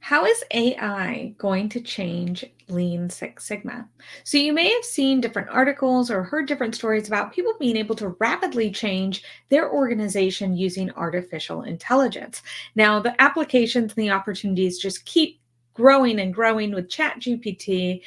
How is AI going to change Lean Six Sigma? So, you may have seen different articles or heard different stories about people being able to rapidly change their organization using artificial intelligence. Now, the applications and the opportunities just keep growing and growing with ChatGPT,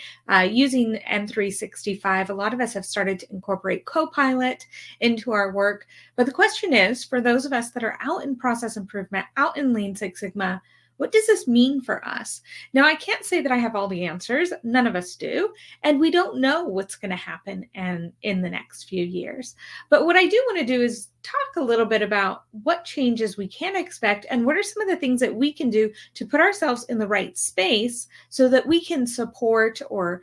using M365. A lot of us have started to incorporate Copilot into our work. But the question is, for those of us that are out in process improvement, out in Lean Six Sigma, what does this mean for us? Now, I can't say that I have all the answers. None of us do. And we don't know what's going to happen in the next few years. But what I do want to do is talk a little bit about what changes we can expect and what are some of the things that we can do to put ourselves in the right space so that we can support or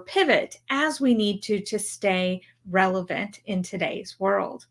pivot as we need to stay relevant in today's world.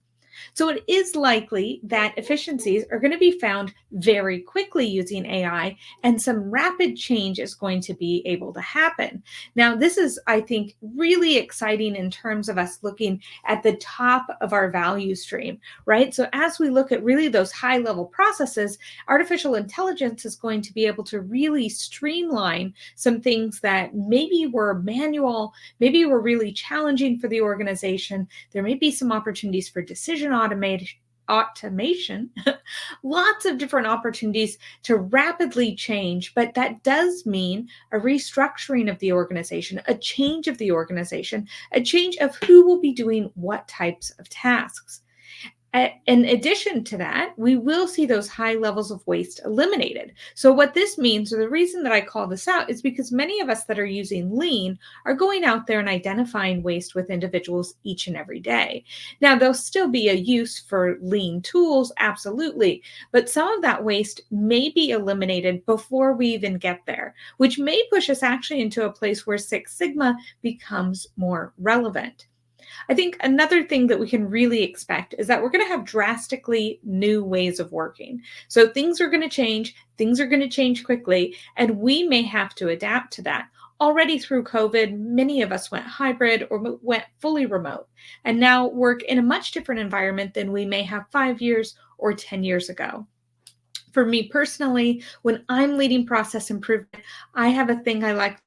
So it is likely that efficiencies are going to be found very quickly using AI, and some rapid change is going to be able to happen. Now, this is, I think, really exciting in terms of us looking at the top of our value stream, right? So as we look at really those high level processes, artificial intelligence is going to be able to really streamline some things that maybe were manual, maybe were really challenging for the organization. There may be some opportunities for decision automation, lots of different opportunities to rapidly change, but that does mean a restructuring of the organization, a change of the organization, a change of who will be doing what types of tasks. In addition to that, we will see those high levels of waste eliminated. So, what this means, or the reason that I call this out, is because many of us that are using lean are going out there and identifying waste with individuals each and every day. Now, there'll still be a use for lean tools, absolutely, but some of that waste may be eliminated before we even get there, which may push us actually into a place where Six Sigma becomes more relevant. I think another thing that we can really expect is that we're going to have drastically new ways of working. So things are going to change, things are going to change quickly, and we may have to adapt to that. Already through COVID, many of us went hybrid or went fully remote, and now work in a much different environment than we may have 5 years or 10 years ago. For me personally, when I'm leading process improvement, I have a thing I like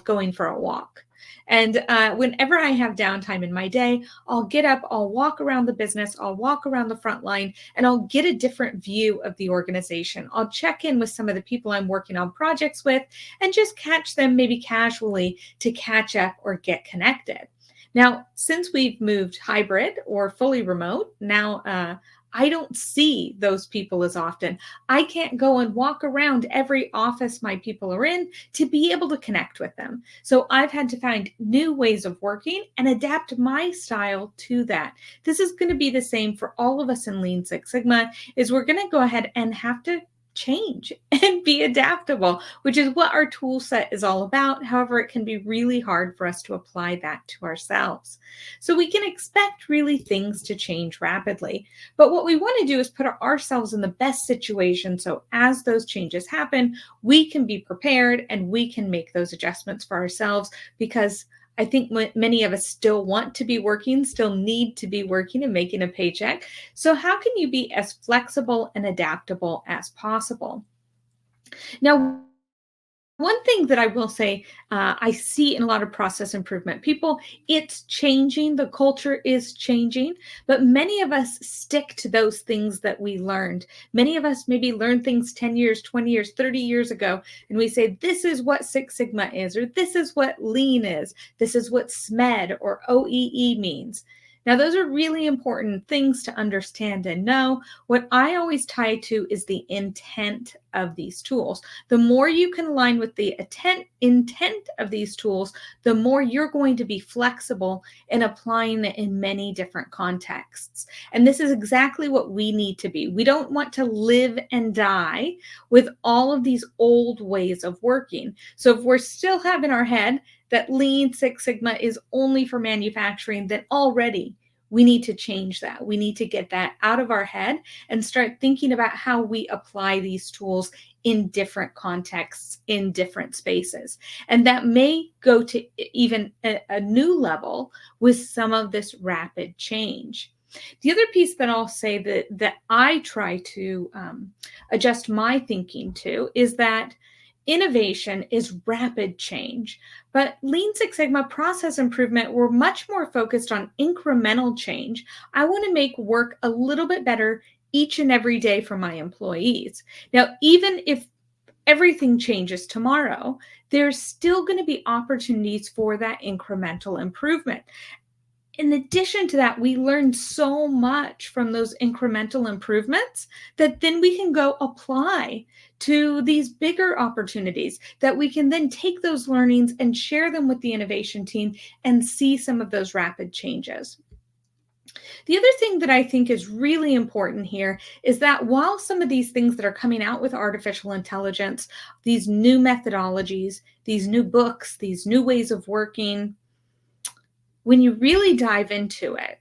going for a walk. And whenever I have downtime in my day, I'll get up, I'll walk around the business, I'll walk around the front line, and I'll get a different view of the organization. I'll check in with some of the people I'm working on projects with and just catch them maybe casually to catch up or get connected. Now, since we've moved hybrid or fully remote, now I don't see those people as often. I can't go and walk around every office my people are in to be able to connect with them. So I've had to find new ways of working and adapt my style to that. This is going to be the same for all of us in Lean Six Sigma, is we're going to go ahead and have to change and be adaptable, which is what our tool set is all about. However, it can be really hard for us to apply that to ourselves. So we can expect really things to change rapidly. But what we want to do is put ourselves in the best situation. So as those changes happen, we can be prepared and we can make those adjustments for ourselves, because I think many of us still want to be working, still need to be working and making a paycheck. So, how can you be as flexible and adaptable as possible? Now, one thing that I will say, I see in a lot of process improvement people, it's changing. The culture is changing, but many of us stick to those things that we learned. Many of us maybe learned things 10 years, 20 years, 30 years ago, and we say, this is what Six Sigma is, or this is what lean is, this is what SMED or OEE means. Now, those are really important things to understand and know. What I always tie to is the intent of these tools. The more you can align with the intent of these tools, the more you're going to be flexible in applying it in many different contexts. And this is exactly what we need to be. We don't want to live and die with all of these old ways of working. So if we're still having our head that Lean Six Sigma is only for manufacturing, then already we need to change that. We need to get that out of our head and start thinking about how we apply these tools in different contexts, in different spaces. And that may go to even a new level with some of this rapid change. The other piece that I'll say that I try to adjust my thinking to is that innovation is rapid change, but Lean Six Sigma process improvement, we're much more focused on incremental change. I want to make work a little bit better each and every day for my employees. Now, even if everything changes tomorrow, there's still going to be opportunities for that incremental improvement. In addition to that, we learn so much from those incremental improvements that then we can go apply to these bigger opportunities, that we can then take those learnings and share them with the innovation team and see some of those rapid changes. The other thing that I think is really important here is that while some of these things that are coming out with artificial intelligence, these new methodologies, these new books, these new ways of working, when you really dive into it,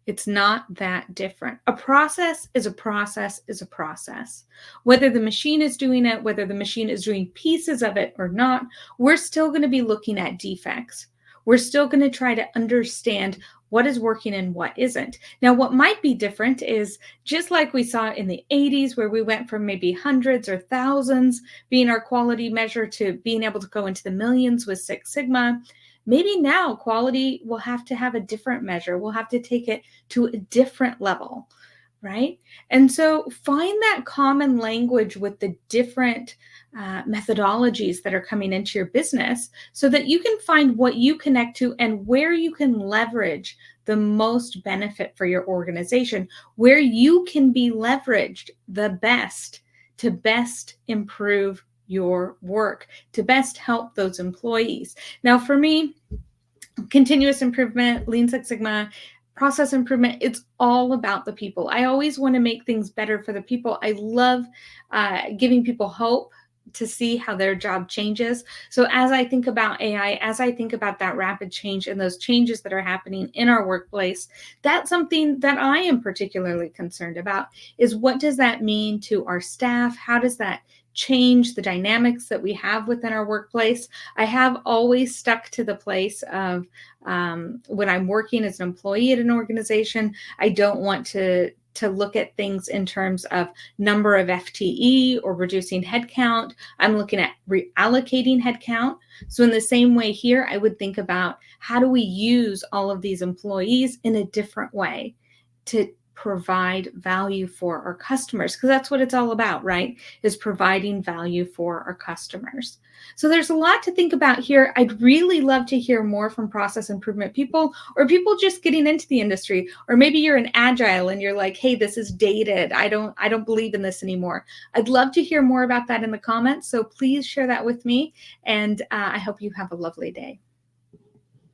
it's not that different. A process is a process is a process. Whether the machine is doing it, whether the machine is doing pieces of it or not, we're still going to be looking at defects. We're still going to try to understand what is working and what isn't. Now, what might be different is just like we saw in the 80s, where we went from maybe hundreds or thousands being our quality measure to being able to go into the millions with Six Sigma. Maybe now quality will have to have a different measure. We'll have to take it to a different level, right? And so find that common language with the different methodologies that are coming into your business so that you can find what you connect to and where you can leverage the most benefit for your organization, where you can be leveraged the best to best improve your work, to best help those employees. Now, for me, continuous improvement, Lean Six Sigma, process improvement, it's all about the people. I always want to make things better for the people. I love giving people hope to see how their job changes. So as I think about AI, as I think about that rapid change and those changes that are happening in our workplace, that's something that I am particularly concerned about is what does that mean to our staff? How does that change the dynamics that we have within our workplace? I have always stuck to the place of when I'm working as an employee at an organization, I don't want to look at things in terms of number of FTE or reducing headcount. I'm looking at reallocating headcount. So in the same way here, I would think about how do we use all of these employees in a different way to provide value for our customers, because that's what it's all about, right? Is providing value for our customers. So there's a lot to think about here. I'd really love to hear more from process improvement people or people just getting into the industry, or maybe you're an agile and you're like, hey, this is dated. I don't believe in this anymore. I'd love to hear more about that in the comments. So please share that with me. And I hope you have a lovely day.